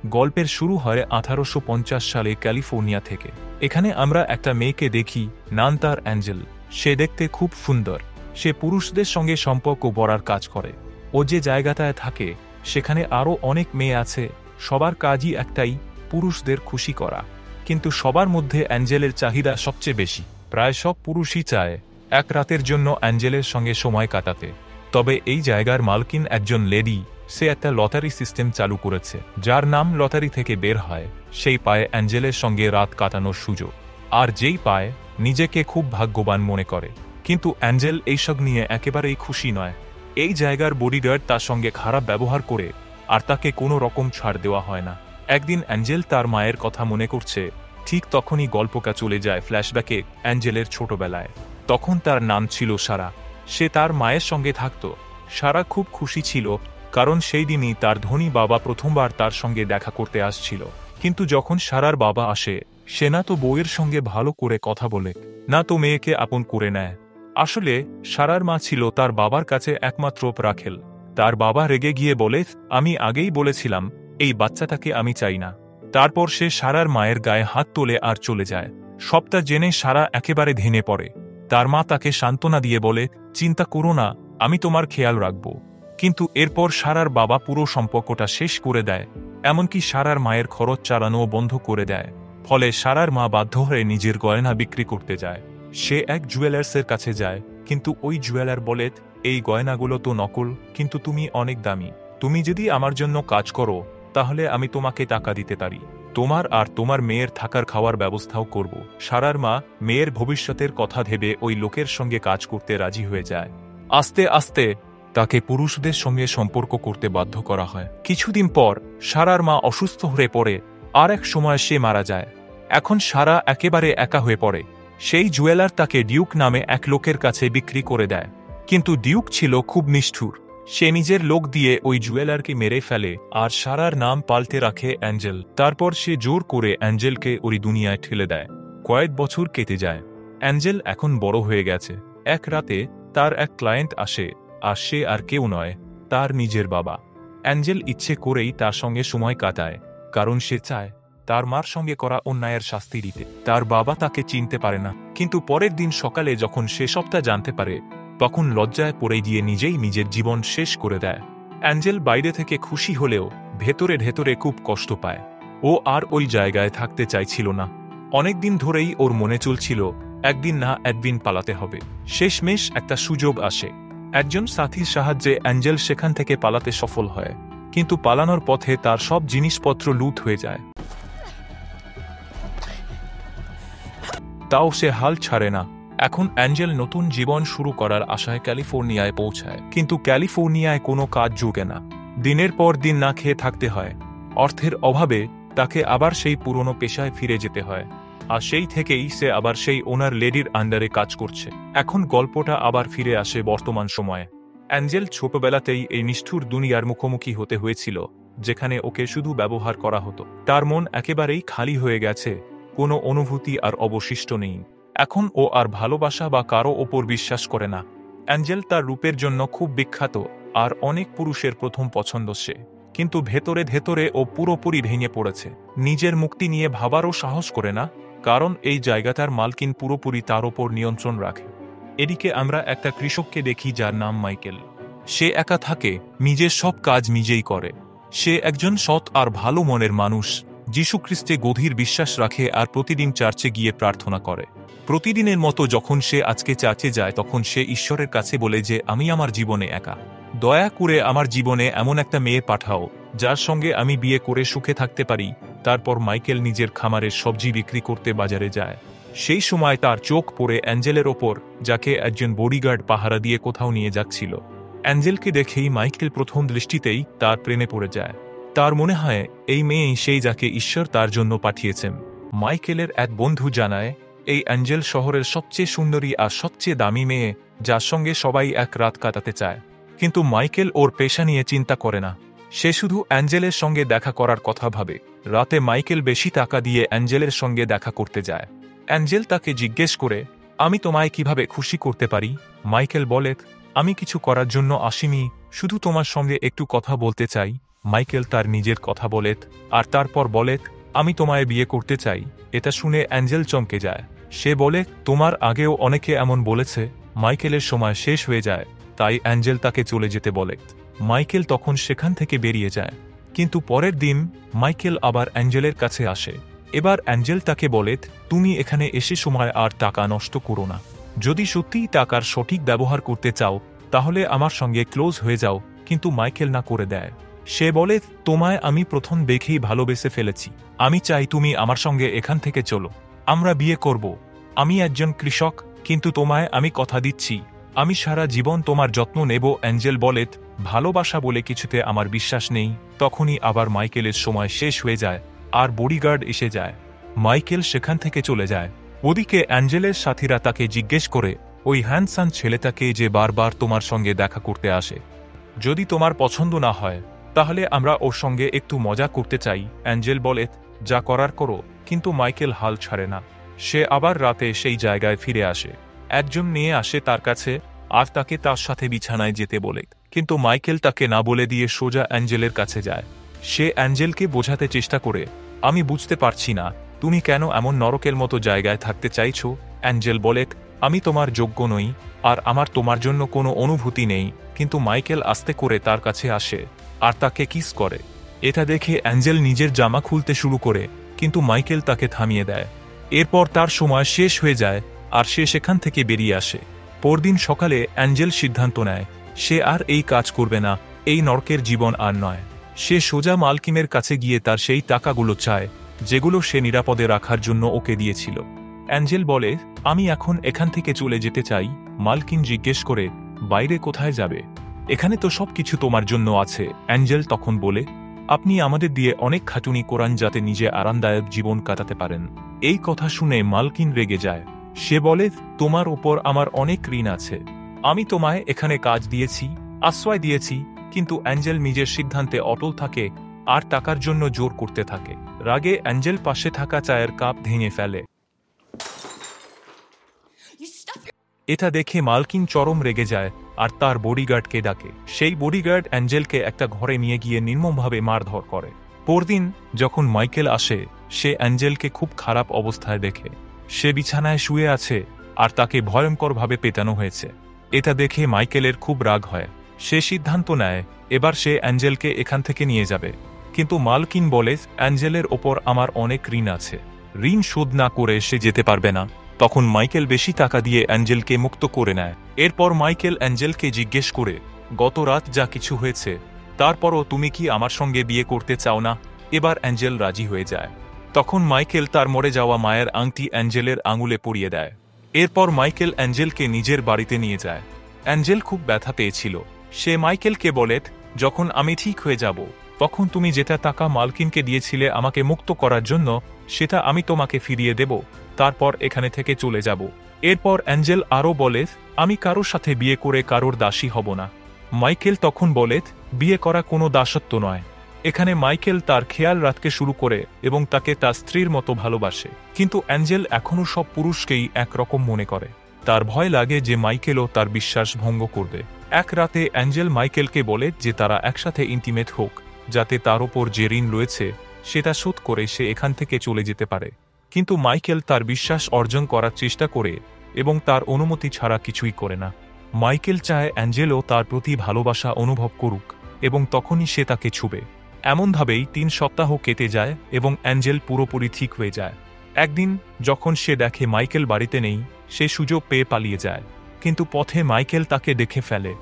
গল্পের শুরু হয় 1850 সালে ক্যালিফোর্নিয়া থেকে। এখানে আমরা একটা মেয়েকে দেখি, নাম তার অ্যাঞ্জেল। সে দেখতে খুব সুন্দর। সে পুরুষদের সঙ্গে সম্পর্ক গড়ার কাজ করে। ও যে জায়গাটায় থাকে সেখানে আরও অনেক মেয়ে আছে, সবার কাজই একটাই, পুরুষদের খুশি করা। কিন্তু সবার মধ্যে অ্যাঞ্জেলের চাহিদা সবচেয়ে বেশি। প্রায় সব পুরুষই চায় এক রাতের জন্য অ্যাঞ্জেলের সঙ্গে সময় কাটাতে। তবে এই জায়গার মালকিন একজন লেডি। সে একটা লটারি সিস্টেম চালু করেছে। যার নাম লটারি থেকে বের হয় সেই পায় অ্যাঞ্জেলের সঙ্গে রাত কাটানোর সুযোগ। আর যেই পায় নিজেকে খুব ভাগ্যবান মনে করে। কিন্তু অ্যাঞ্জেল এইসব নিয়ে একেবারেই খুশি নয়। এই জায়গার বডিগার্ড তার সঙ্গে খারাপ ব্যবহার করে, আর তাকে কোনো রকম ছাড় দেওয়া হয় না। একদিন অ্যাঞ্জেল তার মায়ের কথা মনে করছে, ঠিক তখনই গল্পটা চলে যায় ফ্ল্যাশব্যাকে অ্যাঞ্জেলের ছোটবেলায়। তখন তার নাম ছিল সারা। সে তার মায়ের সঙ্গে থাকত। সারা খুব খুশি ছিল, কারণ সেই দিনই তার ধনী বাবা প্রথমবার তার সঙ্গে দেখা করতে আসছিল। কিন্তু যখন সারার বাবা আসে, সে না তো বউয়ের সঙ্গে ভালো করে কথা বলে, না তো মেয়েকে আপন করে নেয়। আসলে সারার মা ছিল তার বাবার কাছে একমাত্র রাখেল। তার বাবা রেগে গিয়ে বলে, আমি আগেই বলেছিলাম এই বাচ্চাটাকে আমি চাই না। তারপর সে সারার মায়ের গায়ে হাত তোলে আর চলে যায়। সবটা জেনে সারা একেবারে ভেঙে পড়ে। তার মা তাকে সান্ত্বনা দিয়ে বলে, চিন্তা করো না, আমি তোমার খেয়াল রাখব। কিন্তু এরপর সারার বাবা পুরো সম্পর্কটা শেষ করে দেয়। এমনকি সারার মায়ের খরচ চালানোও বন্ধ করে দেয়। ফলে সারার মা বাধ্য হয়ে নিজের গয়না বিক্রি করতে যায়। সে এক জুয়েলার্সের কাছে যায়, কিন্তু ওই জুয়েলার বলে, এই গয়নাগুলো তো নকল, কিন্তু তুমি অনেক দামি। তুমি যদি আমার জন্য কাজ করো তাহলে আমি তোমাকে টাকা দিতে পারি। তোমার আর তোমার মেয়ের থাকার খাওয়ার ব্যবস্থাও করব। সারার মা মেয়ের ভবিষ্যতের কথা ভেবে ওই লোকের সঙ্গে কাজ করতে রাজি হয়ে যায়। আস্তে আস্তে তাকে পুরুষদের সঙ্গে সম্পর্ক করতে বাধ্য করা হয়। কিছুদিন পর সারার মা অসুস্থ হয়ে পড়ে, আর এক সময় সে মারা যায়। এখন সারা একেবারে একা হয়ে পড়ে। সেই জুয়েলার তাকে ডিউক নামে এক লোকের কাছে বিক্রি করে দেয়। কিন্তু ডিউক ছিল খুব নিষ্ঠুর। সে নিজের লোক দিয়ে ওই জুয়েলারকে মেরে ফেলে আর সারার নাম পাল্টে রাখে অ্যাঞ্জেল। তারপর সে জোর করে অ্যাঞ্জেলকে ওই দুনিয়ায় ঠেলে দেয়। কয়েক বছর কেটে যায়। অ্যাঞ্জেল এখন বড় হয়ে গেছে। এক রাতে তার এক ক্লায়েন্ট আসে, আর সে আর কেউ নয়, তার নিজের বাবা। অ্যাঞ্জেল ইচ্ছে করেই তার সঙ্গে সময় কাটায়, কারণ সে চায় তার মার সঙ্গে করা অন্যায়ের শাস্তি দিতে। তার বাবা তাকে চিনতে পারে না। কিন্তু পরের দিন সকালে যখন সে সবটা জানতে পারে, তখন লজ্জায় পড়ে গিয়ে নিজেই নিজের জীবন শেষ করে দেয়। অ্যাঞ্জেল বাইরে থেকে খুশি হলেও ভেতরে ভেতরে খুব কষ্ট পায়। ও আর ওই জায়গায় থাকতে চাইছিল না। অনেকদিন ধরেই ওর মনে চলছিল একদিন না একদিন পালাতে হবে। শেষমেশ একটা সুযোগ আসে। একজন সাথীর সাহায্যে অ্যাঞ্জেল সেখান থেকে পালাতে সফল হয়। কিন্তু পালানোর পথে তার সব জিনিসপত্র লুট হয়ে যায়। তাও সে হাল ছাড়ে না। এখন অ্যাঞ্জেল নতুন জীবন শুরু করার আশায় ক্যালিফোর্নিয়ায় পৌঁছায়। কিন্তু ক্যালিফোর্নিয়ায় কোনো কাজ জোটে না। দিনের পর দিন না খেয়ে থাকতে হয়। অর্থের অভাবে তাকে আবার সেই পুরনো পেশায় ফিরে যেতে হয়। আর সেই থেকেই সে আবার সেই ওনার লেডির আন্ডারে কাজ করছে। এখন গল্পটা আবার ফিরে আসে বর্তমান সময়ে। অ্যাঞ্জেল ছোটবেলাতেই এই নিষ্ঠুর দুনিয়ার মুখোমুখি হতে হয়েছিল, যেখানে ওকে শুধু ব্যবহার করা হতো। তার মন একেবারেই খালি হয়ে গেছে। কোনো অনুভূতি আর অবশিষ্ট নেই। এখন ও আর ভালোবাসা বা কারো ওপর বিশ্বাস করে না। অ্যাঞ্জেল তার রূপের জন্য খুব বিখ্যাত, আর অনেক পুরুষের প্রথম পছন্দ সে। কিন্তু ভেতরে ভেতরে ও পুরোপুরি ভেঙে পড়েছে। নিজের মুক্তি নিয়ে ভাবারও সাহস করে না, কারণ এই জায়গাটার মালকিন পুরোপুরি তার ওপর নিয়ন্ত্রণ রাখে। এদিকে আমরা একটা কৃষককে দেখি যার নাম মাইকেল। সে একা থাকে, নিজের সব কাজ নিজেই করে। সে একজন সৎ আর ভালো মনের মানুষ। যীশুখ্রিস্টে গভীর বিশ্বাস রাখে আর প্রতিদিন চার্চে গিয়ে প্রার্থনা করে। প্রতিদিনের মতো যখন সে আজকে চার্চে যায়, তখন সে ঈশ্বরের কাছে বলে যে, আমি আমার জীবনে একা। দয়া করে আমার জীবনে এমন একটা মেয়ে পাঠাও যার সঙ্গে আমি বিয়ে করে সুখে থাকতে পারি। তারপর মাইকেল নিজের খামারের সবজি বিক্রি করতে বাজারে যায়। সেই সময় তার চোখ পড়ে অ্যাঞ্জেলের ওপর, যাকে একজন বডিগার্ড পাহারা দিয়ে কোথাও নিয়ে যাচ্ছিল। অ্যাঞ্জেলকে দেখেই মাইকেল প্রথম দৃষ্টিতেই তার প্রেমে পড়ে যায়। তার মনে হয় এই মেয়েই সেই যাকে ঈশ্বর তার জন্য পাঠিয়েছেন। মাইকেলের এক বন্ধু জানায়, এই অ্যাঞ্জেল শহরের সবচেয়ে সুন্দরী আর সবচেয়ে দামি মেয়ে, যার সঙ্গে সবাই এক রাত কাটাতে চায়। কিন্তু মাইকেল ওর পেশা নিয়ে চিন্তা করে না। সে শুধু অ্যাঞ্জেলের সঙ্গে দেখা করার কথা ভাবে। রাতে মাইকেল বেশি টাকা দিয়ে অ্যাঞ্জেলের সঙ্গে দেখা করতে যায়। অ্যাঞ্জেল তাকে জিজ্ঞেস করে, আমি তোমায় কিভাবে খুশি করতে পারি? মাইকেল বলে, আমি কিছু করার জন্য আসিনি, শুধু তোমার সঙ্গে একটু কথা বলতে চাই। মাইকেল তার নিজের কথা বলে আর তারপর বলে, আমি তোমায় বিয়ে করতে চাই। এটা শুনে অ্যাঞ্জেল চমকে যায়। সে বলে, তোমার আগেও অনেকে এমন বলেছে। মাইকেলের সময় শেষ হয়ে যায়, তাই অ্যাঞ্জেল তাকে চলে যেতে বলে। মাইকেল তখন সেখান থেকে বেরিয়ে যায়। কিন্তু পরের দিন মাইকেল আবার অ্যাঞ্জেলের কাছে আসে। এবার অ্যাঞ্জেল তাকে বলে, তুমি এখানে এসে সময় আর টাকা নষ্ট করো না। যদি সত্যিই টাকার সঠিক ব্যবহার করতে চাও তাহলে আমার সঙ্গে ক্লোজ হয়ে যাও। কিন্তু মাইকেল না করে দেয়। সে বলে, তোমায় আমি প্রথম দেখেই ভালোবেসে ফেলেছি। আমি চাই তুমি আমার সঙ্গে এখান থেকে চলো, আমরা বিয়ে করব। আমি একজন কৃষক, কিন্তু তোমায় আমি কথা দিচ্ছি আমি সারা জীবন তোমার যত্ন নেব। অ্যাঞ্জেল বলে, ভালোবাসা বলে কিছুতে আমার বিশ্বাস নেই। তখনই আবার মাইকেলের সময় শেষ হয়ে যায় আর বডিগার্ড এসে যায়। মাইকেল সেখান থেকে চলে যায়। ওদিকে অ্যাঞ্জেলের সাথীরা তাকে জিজ্ঞেস করে, ওই হ্যান্ডসাম ছেলেটাকে যে বারবার তোমার সঙ্গে দেখা করতে আসে, যদি তোমার পছন্দ না হয় তাহলে আমরা ওর সঙ্গে একটু মজা করতে চাই। অ্যাঞ্জেল বলে, যা করার করো। কিন্তু মাইকেল হাল ছাড়ে না। সে আবার রাতে সেই জায়গায় ফিরে আসে। একজন নিয়ে আসে তার কাছে আর তাকে তার সাথে বিছানায় যেতে বলে। কিন্তু মাইকেল তাকে না বলে দিয়ে সোজা অ্যাঞ্জেলের কাছে যায়। সে অ্যাঞ্জেলকে বোঝাতে চেষ্টা করে, আমি বুঝতে পারছি না তুমি কেন এমন নরকের মতো জায়গায় থাকতে চাইছো। অ্যাঞ্জেল বলে, আমি তোমার যোগ্য নই আর আমার তোমার জন্য কোনো অনুভূতি নেই। কিন্তু মাইকেল আস্তে করে তার কাছে আসে আর তাকে কিস করে। এটা দেখে অ্যাঞ্জেল নিজের জামা খুলতে শুরু করে, কিন্তু মাইকেল তাকে থামিয়ে দেয়। এরপর তার সময় শেষ হয়ে যায় আর সে সেখান থেকে বেরিয়ে আসে। পরদিন সকালে অ্যাঞ্জেল সিদ্ধান্ত নেয় সে আর এই কাজ করবে না। এই নরকের জীবন আর নয়। সে সোজা মালকিনের কাছে গিয়ে তার সেই টাকাগুলো চায় যেগুলো সে নিরাপদে রাখার জন্য ওকে দিয়েছিল। অ্যাঞ্জেল বলে, আমি এখন এখান থেকে চলে যেতে চাই। মালকিন জিজ্ঞেস করে, বাইরে কোথায় যাবে? এখানে তো সবকিছু তোমার জন্য আছে। অ্যাঞ্জেল তখন বলে, আপনি আমাদের দিয়ে অনেক খাটুনি করান যাতে নিজে আরামদায়ক জীবন কাটাতে পারেন। এই কথা শুনে মালকিন রেগে যায়। সে বলে, তোমার ওপর আমার অনেক ঋণ আছে। আমি তোমায় এখানে কাজ দিয়েছি, আশ্রয় দিয়েছি। কিন্তু অ্যাঞ্জেল নিজের সিদ্ধান্তে অটল থাকে আর টাকার জন্য জোর করতে থাকে। রাগে অ্যাঞ্জেল পাশে থাকা চায়ের কাপ ভেঙে ফেলে। এটা দেখে মালকিন চরম রেগে যায় আর তার বডিগার্ডকে ডাকে। সেই বডিগার্ড অ্যাঞ্জেলকে একটা ঘরে নিয়ে গিয়ে নির্মমভাবে মারধর করে। পরদিন যখন মাইকেল আসে সে অ্যাঞ্জেলকে খুব খারাপ অবস্থায় দেখে। সে বিছানায় শুয়ে আছে আর তাকে ভয়ঙ্করভাবে পেটানো হয়েছে। এটা দেখে মাইকেলের খুব রাগ হয়। সে সিদ্ধান্ত নেয় এবার সে অ্যাঞ্জেলকে এখান থেকে নিয়ে যাবে। কিন্তু মালকিন বলে, অ্যাঞ্জেলের ওপর আমার অনেক ঋণ আছে, ঋণ শোধ না করে সে যেতে পারবে না। তখন মাইকেল বেশি টাকা দিয়ে অ্যাঞ্জেলকে মুক্ত করে নেয়। এরপর মাইকেল অ্যাঞ্জেলকে জিজ্ঞেস করে, গত রাত যা কিছু হয়েছে তারপরও তুমি কি আমার সঙ্গে বিয়ে করতে চাও না? এবার অ্যাঞ্জেল রাজি হয়ে যায়। তখন মাইকেল তার মরে যাওয়া মায়ের আংটি অ্যাঞ্জেলের আঙুলে পরিয়ে দেয়। এরপর মাইকেল অ্যাঞ্জেলকে নিজের বাড়িতে নিয়ে যায়। অ্যাঞ্জেল খুব ব্যথা পেয়েছিল। সে মাইকেলকে বলে, যখন আমি ঠিক হয়ে যাব তখন তুমি যেটা টাকা মালকিনকে দিয়েছিলে আমাকে মুক্ত করার জন্য সেটা আমি তোমাকে ফিরিয়ে দেব। তারপর এখানে থেকে চলে যাব। এরপর অ্যাঞ্জেল আরও বলে, আমি কারোর সাথে বিয়ে করে কারোর দাসী হব না। মাইকেল তখন বলে, বিয়ে করা কোনো দাসত্ব নয়। এখানে মাইকেল তার খেয়াল রাখতে শুরু করে এবং তাকে তার স্ত্রীর মতো ভালোবাসে। কিন্তু অ্যাঞ্জেল এখনও সব পুরুষকেই একরকম মনে করে। তার ভয় লাগে যে মাইকেলও তার বিশ্বাস ভঙ্গ করবে। এক রাতে অ্যাঞ্জেল মাইকেলকে বলে যে তারা একসাথে ইন্টিমেট হোক, যাতে তার ওপর যে ঋণ রয়েছে সেটা শোধ করে সে এখান থেকে চলে যেতে পারে। কিন্তু মাইকেল তার বিশ্বাস অর্জন করার চেষ্টা করে এবং তার অনুমতি ছাড়া কিছুই করে না। মাইকেল চায় অ্যাঞ্জেলও তার প্রতি ভালোবাসা অনুভব করুক এবং তখনই সে তাকে ছুবে। এমনভাবেই 3 সপ্তাহ কেটে যায় এবং অ্যাঞ্জেল পুরোপুরি ঠিক হয়ে যায়। একদিন যখন সে দেখে মাইকেল বাড়িতে নেই, সে সুযোগ পেয়ে পালিয়ে যায়। কিন্তু পথে মাইকেল তাকে দেখে ফেলে।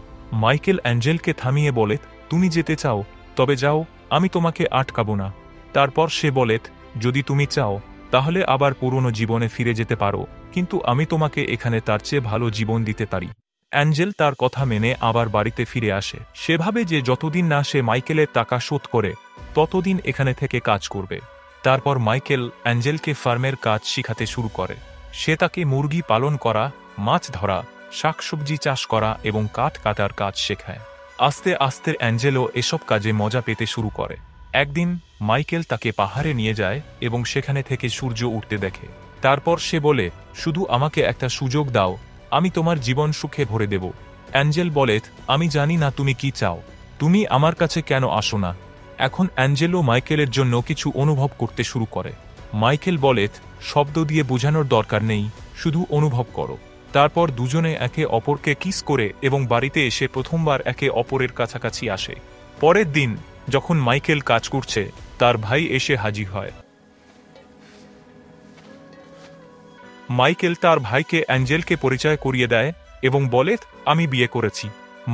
মাইকেল অ্যাঞ্জেলকে থামিয়ে বলে, তুমি যেতে চাও তবে যাও, আমি তোমাকে আটকাবো না। তারপর সে বলে, যদি তুমি চাও তাহলে আবার পুরনো জীবনে ফিরে যেতে পারো, কিন্তু আমি তোমাকে এখানে তার চেয়ে ভালো জীবন দিতে পারি। অ্যাঞ্জেল তার কথা মেনে আবার বাড়িতে ফিরে আসে। সে ভাবে যে যতদিন না সে মাইকেলের টাকা শোধ করে ততদিন এখানে থেকে কাজ করবে। তারপর মাইকেল অ্যাঞ্জেলকে ফার্মের কাজ শিখাতে শুরু করে। সে তাকে মুরগি পালন করা, মাছ ধরা, শাকসবজি চাষ করা এবং কাঠ কাটার কাজ শেখায়। আস্তে আস্তে অ্যাঞ্জেলও এসব কাজে মজা পেতে শুরু করে। একদিন মাইকেল তাকে পাহাড়ে নিয়ে যায় এবং সেখানে থেকে সূর্য উঠতে দেখে। তারপর সে বলে, শুধু আমাকে একটা সুযোগ দাও, আমি তোমার জীবন সুখে ভরে দেব। অ্যাঞ্জেল বলে, আমি জানি না তুমি কি চাও, তুমি আমার কাছে কেন আসো না? এখন অ্যাঞ্জেলো মাইকেলের জন্য কিছু অনুভব করতে শুরু করে। মাইকেল বলে, শব্দ দিয়ে বোঝানোর দরকার নেই, শুধু অনুভব করো। তারপর দুজনে একে অপরকে কিস করে এবং বাড়িতে এসে প্রথমবার একে অপরের কাছাকাছি আসে। পরের দিন যখন মাইকেল কাজ করছে, তার ভাই এসে হাজির হয়। মাইকেল তার ভাইকে অ্যাঞ্জেলকে পরিচয় করিয়ে দেয় এবং বলে, আমি বিয়ে করেছি।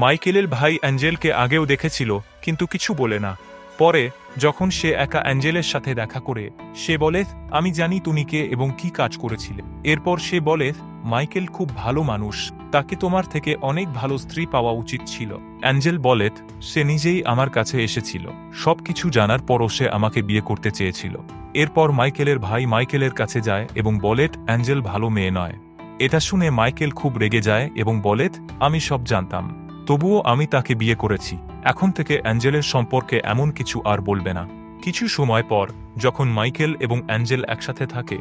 মাইকেলের ভাই অ্যাঞ্জেলকে আগেও দেখেছিল, কিন্তু কিছু বলে না। পরে যখন সে একা অ্যাঞ্জেলের সাথে দেখা করে, সে বলে, আমি জানি তুমি কে এবং কি কাজ করেছিলে। এরপর সে বলে, মাইকেল খুব ভালো মানুষ, তাকে তোমার থেকে অনেক ভালো স্ত্রী পাওয়া উচিত ছিল। অ্যাঞ্জেল বলে, সে নিজেই আমার কাছে এসেছিল, সবকিছু জানার পরও সে আমাকে বিয়ে করতে চেয়েছিল। এরপর মাইকেলের ভাই মাইকেলের কাছে যায় এবং বলে, অ্যাঞ্জেল ভালো মেয়ে নয়। এটা শুনে মাইকেল খুব রেগে যায় এবং বলে, আমি সব জানতাম, তবুও আমি তাকে বিয়ে করেছি। এখন থেকে অ্যাঞ্জেলের সম্পর্কে এমন কিছু আর বলবে না। কিছু সময় পর যখন মাইকেল এবং অ্যাঞ্জেল একসাথে থাকে,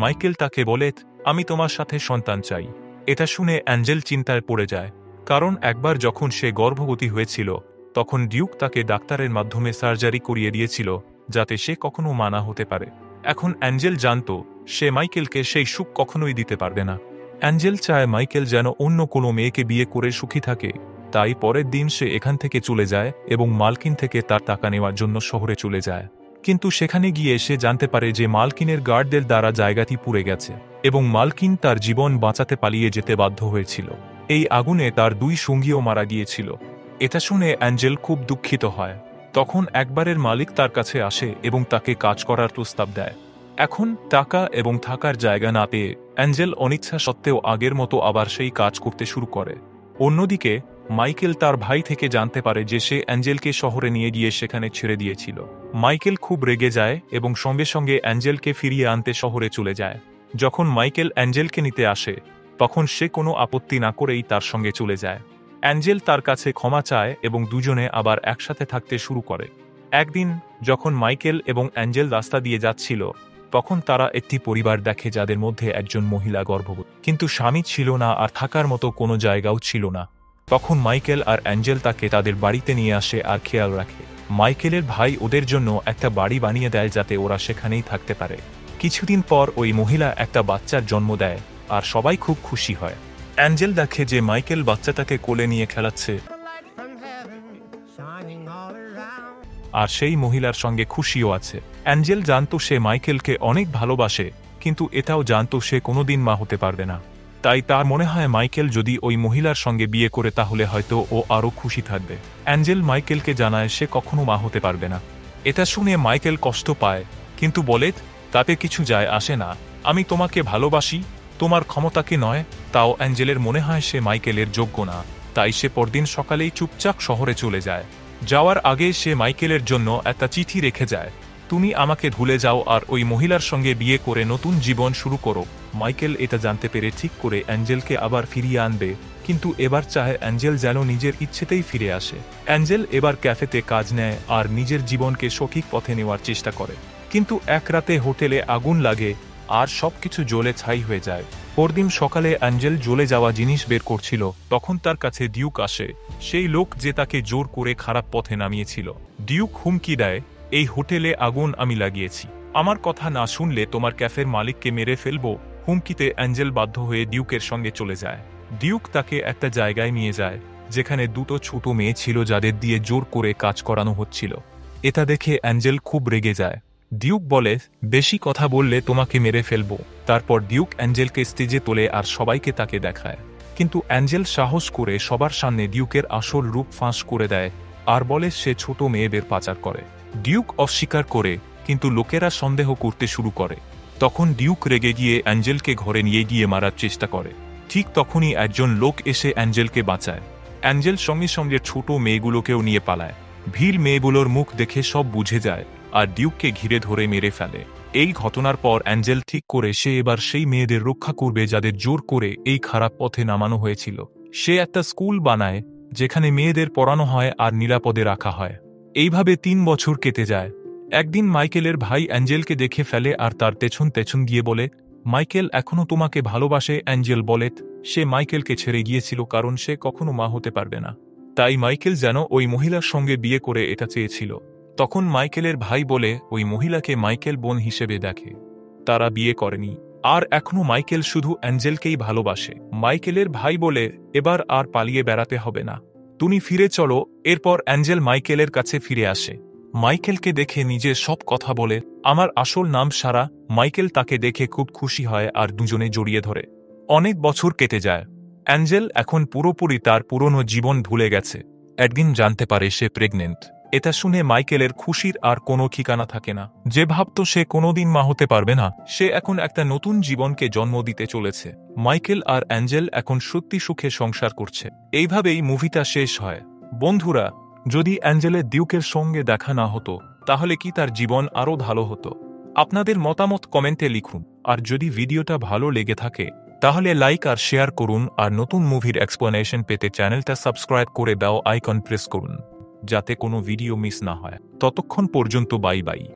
মাইকেল তাকে বলে, আমি তোমার সাথে সন্তান চাই। এটা শুনে অ্যাঞ্জেল চিন্তায় পড়ে যায়, কারণ একবার যখন সে গর্ভবতী হয়েছিল, তখন ডিউক তাকে ডাক্তারের মাধ্যমে সার্জারি করিয়ে দিয়েছিল, যাতে সে কখনো মা না হতে পারে। এখন অ্যাঞ্জেল জানত সে মাইকেলকে সেই সুখ কখনোই দিতে পারবে না। অ্যাঞ্জেল চায় মাইকেল যেন অন্য কোনো মেয়েকে বিয়ে করে সুখী থাকে। তাই পরের দিন সে এখান থেকে চলে যায় এবং মালকিন থেকে তার টাকা নেওয়ার জন্য শহরে চলে যায়। কিন্তু সেখানে গিয়ে সে জানতে পারে যে মালকিনের গার্ডদের দ্বারা জায়গাটি পুড়ে গেছে এবং মালকিন তার জীবন বাঁচাতে পালিয়ে যেতে বাধ্য হয়েছিল। এই আগুনে তার 2 সঙ্গীও মারা গিয়েছিল। এটা শুনে অ্যাঞ্জেল খুব দুঃখিত হয়। তখন একবারের মালিক তার কাছে আসে এবং তাকে কাজ করার প্রস্তাব দেয়। এখন টাকা এবং থাকার জায়গা না পেয়ে অ্যাঞ্জেল অনিচ্ছা সত্ত্বেও আগের মতো আবার সেই কাজ করতে শুরু করে। অন্যদিকে মাইকেল তার ভাই থেকে জানতে পারে যে সে অ্যাঞ্জেলকে শহরে নিয়ে গিয়ে সেখানে ছেড়ে দিয়েছিল। মাইকেল খুব রেগে যায় এবং সঙ্গে সঙ্গে অ্যাঞ্জেলকে ফিরিয়ে আনতে শহরে চলে যায়। যখন মাইকেল অ্যাঞ্জেলকে নিতে আসে, তখন সে কোনো আপত্তি না করেই তার সঙ্গে চলে যায়। অ্যাঞ্জেল তার কাছে ক্ষমা চায় এবং দুজনে আবার একসাথে থাকতে শুরু করে। একদিন যখন মাইকেল এবং অ্যাঞ্জেল রাস্তা দিয়ে যাচ্ছিল, তখন তারা একটি পরিবার দেখে যাদের মধ্যে একজন মহিলা গর্ভবতী, কিন্তু স্বামী ছিল না আর থাকার মতো কোনো জায়গাও ছিল না। তখন মাইকেল আর অ্যাঞ্জেল তাকে তাদের বাড়িতে নিয়ে আসে আর খেয়াল রাখে। মাইকেলের ভাই ওদের জন্য একটা বাড়ি বানিয়ে দেয় যাতে ওরা সেখানেই থাকতে পারে। কিছুদিন পর ওই মহিলা একটা বাচ্চার জন্ম দেয় আর সবাই খুব খুশি হয়। অ্যাঞ্জেল দেখে যে মাইকেল বাচ্চাটাকে কোলে নিয়ে খেলাচ্ছে আর সেই মহিলার সঙ্গে খুশিও আছে। অ্যাঞ্জেল জানতো সে মাইকেলকে অনেক ভালোবাসে, কিন্তু এটাও জানতো সে কোনোদিন মা হতে পারবে না। তাই তার মনে হয় মাইকেল যদি ওই মহিলার সঙ্গে বিয়ে করে তাহলে হয়তো ও আরও খুশি থাকবে। অ্যাঞ্জেল মাইকেলকে জানায় সে কখনো মা হতে পারবে না। এটা শুনে মাইকেল কষ্ট পায়, কিন্তু বলে, তাতে কিছু যায় আসে না, আমি তোমাকে ভালোবাসি, তোমার ক্ষমতাকে নয়। তাও অ্যাঞ্জেলের মনে হয় সে মাইকেলের যোগ্য না, তাই সে পরদিন সকালেই চুপচাপ শহরে চলে যায়। যাওয়ার আগে সে মাইকেলের জন্য একটা চিঠি রেখে যায়, তুমি আমাকে ভুলে যাও আর ওই মহিলার সঙ্গে বিয়ে করে নতুন জীবন শুরু করো। মাইকেল এটা জানতে পেরে ঠিক করে অ্যাঞ্জেলকে আবার ফিরিয়ে আনবে, কিন্তু এবার চায় অ্যাঞ্জেল যেন নিজের ইচ্ছেতেই ফিরে আসে। অ্যাঞ্জেল এবার ক্যাফেতে কাজ নেয় আর নিজের জীবনকে সঠিক পথে নেওয়ার চেষ্টা করে। কিন্তু এক রাতে হোটেলে আগুন লাগে আর সবকিছু জ্বলে ছাই হয়ে যায়। পরদিন সকালে অ্যাঞ্জেল জ্বলে যাওয়া জিনিস বের করছিল, তখন তার কাছে ডিউক আসে, সেই লোক যে তাকে জোর করে খারাপ পথে নামিয়েছিল। ডিউক হুমকি দেয়, এই হোটেলে আগুন আমি লাগিয়েছি, আমার কথা না শুনলে তোমার ক্যাফের মালিককে মেরে ফেলবো। হুমকিতে অ্যাঞ্জেল বাধ্য হয়ে ডিউকের সঙ্গে চলে যায়। ডিউক তাকে একটা জায়গায় নিয়ে যায় যেখানে 2টো ছোট মেয়ে ছিল যাদের দিয়ে জোর করে কাজ করানো হচ্ছিল। এটা দেখে অ্যাঞ্জেল খুব রেগে যায়। ডিউক বলে, বেশি কথা বললে তোমাকে মেরে ফেলবো। তারপর ডিউক অ্যাঞ্জেলকে স্টেজে তোলে আর সবাইকে তাকে দেখায়, কিন্তু অ্যাঞ্জেল সাহস করে সবার সামনে ডিউকের আসল রূপ ফাঁস করে দেয় আর বলে সে ছোট মেয়েদের পাচার করে। ডিউক অস্বীকার করে, কিন্তু লোকেরা সন্দেহ করতে শুরু করে। তখন ডিউক রেগে গিয়ে অ্যাঞ্জেলকে ঘরে নিয়ে গিয়ে মারার চেষ্টা করে। ঠিক তখনই একজন লোক এসে অ্যাঞ্জেলকে বাঁচায়। অ্যাঞ্জেল সঙ্গে সঙ্গে ছোট মেয়েগুলোকেও নিয়ে পালায়। ভিড় মেয়েগুলোর মুখ দেখে সব বুঝে যায় আর ডিউককে ঘিরে ধরে মেরে ফেলে। এই ঘটনার পর অ্যাঞ্জেল ঠিক করে সে এবার সেই মেয়েদের রক্ষা করবে যাদের জোর করে এই খারাপ পথে নামানো হয়েছিল। সে একটা স্কুল বানায় যেখানে মেয়েদের পড়ানো হয় আর নিরাপদে রাখা হয়। এইভাবে 3 বছর কেটে যায়। একদিন মাইকেলের ভাই অ্যাঞ্জেলকে দেখে ফেলে আর তার পেছন পেছন গিয়ে বলে, মাইকেল এখনো তোমাকে ভালোবাসে। অ্যাঞ্জেল বলে সে মাইকেলকে ছেড়ে গিয়েছিল কারণ সে কখনো মা হতে পারবে না, তাই মাইকেল যেন ওই মহিলার সঙ্গে বিয়ে করে এটা চেয়েছিল। তখন মাইকেলের ভাই বলে ওই মহিলাকে মাইকেল বোন হিসেবে দেখে। তারা বিয়ে করেনি, আর এখনো মাইকেল শুধু অ্যাঞ্জেলকেই ভালোবাসে। মাইকেলের ভাই বলে এবার আর পালিয়ে বেড়াতে হবে না, তুমি ফিরে চলো। এরপর অ্যাঞ্জেল মাইকেলের কাছে ফিরে আসে। মাইকেলকে দেখে নিজের সব কথা বলে, আমার আসল নাম সারা। মাইকেল তাকে দেখে খুব খুশি হয় আর দুজনে জড়িয়ে ধরে। অনেক বছর কেটে যায়। অ্যাঞ্জেল এখন পুরোপুরি তার পুরনো জীবন ভুলে গেছে। একদিন জানতে পারে সে প্রেগনেন্ট। এটা শুনে মাইকেলের খুশির আর কোনো ঠিকানা থাকে না। যে ভাবত সে কোনোদিন মা হতে পারবে না, সে এখন একটা নতুন জীবনকে জন্ম দিতে চলেছে। মাইকেল আর অ্যাঞ্জেল এখন সত্যি সুখে সংসার করছে। এইভাবেই মুভিটা শেষ হয়। বন্ধুরা, যদি অ্যাঞ্জেলের ডিউকের সঙ্গে দেখা না হতো, তাহলে কি তার জীবন আরও ভালো হতো? আপনাদের মতামত কমেন্টে লিখুন। আর যদি ভিডিওটা ভালো লেগে থাকে, তাহলে লাইক আর শেয়ার করুন। আর নতুন মুভির এক্সপ্লেনেশন পেতে চ্যানেলটা সাবস্ক্রাইব করে বেল আইকন প্রেস করুন, যাতে কোনো ভিডিও মিস না হয়। ততক্ষণ পর্যন্ত বাই বাই।